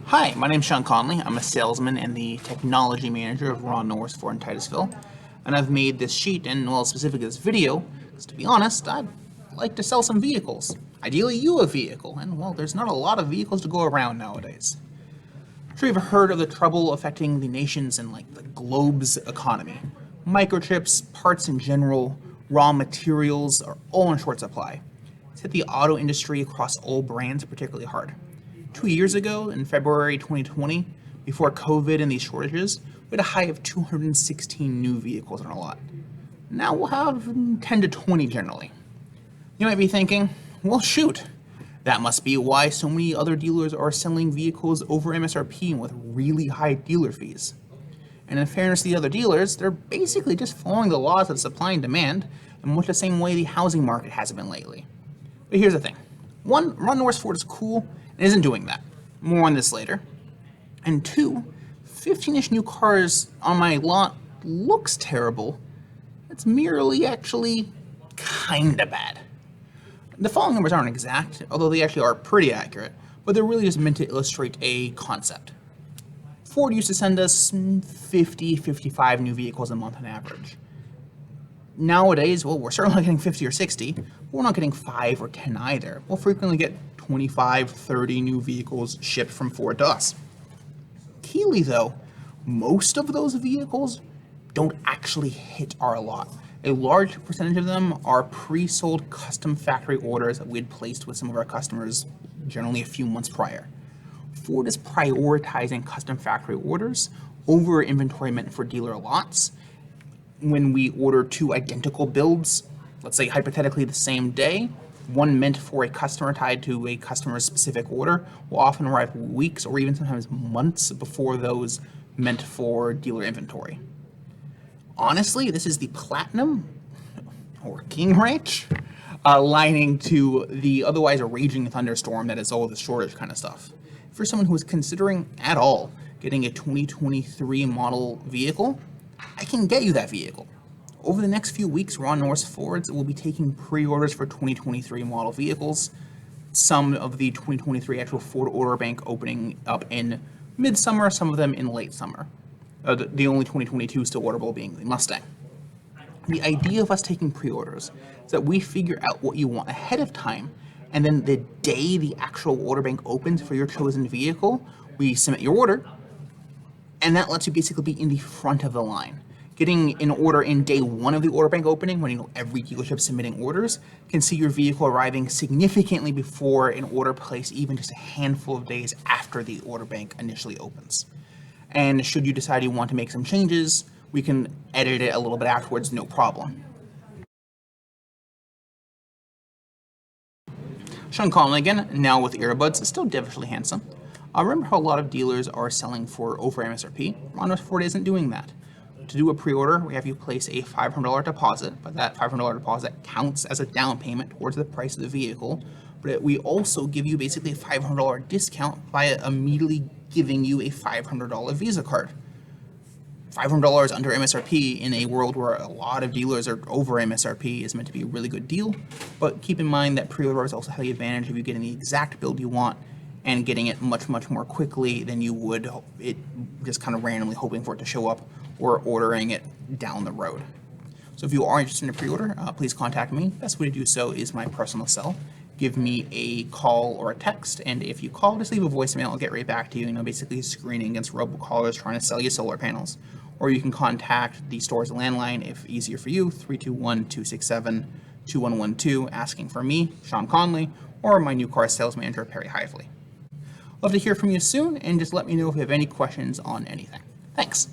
Hi, my name's Sean Conley. I'm a salesman and the technology manager of Ron Norris Ford in Titusville. And I've made this sheet and, well, specifically this video, because to be honest, I'd like to sell some vehicles. Ideally, you a vehicle. And, well, there's not a lot of vehicles to go around nowadays. I'm sure you've heard of the trouble affecting the nation's and, the globe's economy. Microchips, parts in general, raw materials are all in short supply. It's hit the auto industry across all brands particularly hard. 2 years ago, in February 2020, before COVID and these shortages, we had a high of 216 new vehicles on our lot. Now we'll have 10 to 20 generally. You might be thinking, well, shoot, that must be why so many other dealers are selling vehicles over MSRP and with really high dealer fees. And in fairness to the other dealers, they're basically just following the laws of supply and demand in much the same way the housing market has been lately. But here's the thing. One, Ron Norris Ford is cool and isn't doing that. More on this later. And two, 15-ish new cars on my lot looks terrible. It's merely actually kinda bad. The following numbers aren't exact, although they actually are pretty accurate, but they're really just meant to illustrate a concept. Ford used to send us 50, 55 new vehicles a month on average. Nowadays, well, we're certainly not getting 50 or 60, but we're not getting 5 or 10 either. We'll frequently get 25, 30 new vehicles shipped from Ford to us. Keyly, though, most of those vehicles don't actually hit our lot. A large percentage of them are pre-sold custom factory orders that we had placed with some of our customers generally a few months prior. Ford is prioritizing custom factory orders over inventory meant for dealer lots. When we order two identical builds, let's say hypothetically the same day, one meant for a customer tied to a customer's specific order will often arrive weeks or even sometimes months before those meant for dealer inventory. Honestly, this is the platinum or king ranch lining to the otherwise a raging thunderstorm that is all the shortage kind of stuff. For someone who is considering at all getting a 2023 model vehicle, I can get you that vehicle. Over the next few weeks, Ron Norris Fords will be taking pre-orders for 2023 model vehicles. Some of the 2023 actual Ford order bank opening up in midsummer, some of them in late summer. The only 2022 still orderable being the Mustang. The idea of us taking pre-orders is that we figure out what you want ahead of time, and then the day the actual order bank opens for your chosen vehicle, we submit your order, and that lets you basically be in the front of the line. Getting an order in day one of the order bank opening, when every dealership submitting orders, can see your vehicle arriving significantly before an order placed, even just a handful of days after the order bank initially opens. And should you decide you want to make some changes, we can edit it a little bit afterwards, no problem. Sean Conley again, now with earbuds, still devilishly handsome. Remember how a lot of dealers are selling for over MSRP? Ron Norris Ford isn't doing that. To do a pre-order, we have you place a $500 deposit, but that $500 deposit counts as a down payment towards the price of the vehicle. But we also give you basically a $500 discount by immediately giving you a $500 Visa card. $500 under MSRP in a world where a lot of dealers are over MSRP is meant to be a really good deal, but keep in mind that pre-orders also have the advantage of you getting the exact build you want and getting it much, much more quickly than you would it just kind of randomly hoping for it to show up or ordering it down the road. So if you are interested in a pre-order, please contact me. Best way to do so is my personal cell. Give me a call or a text, and if you call, just leave a voicemail. I'll get right back to you. Basically screening against robocallers trying to sell you solar panels. Or you can contact the store's landline if easier for you, 321-267-2112, asking for me, Sean Conley, or my new car sales manager, Perry Hively. Love to hear from you soon, and just let me know if you have any questions on anything. Thanks.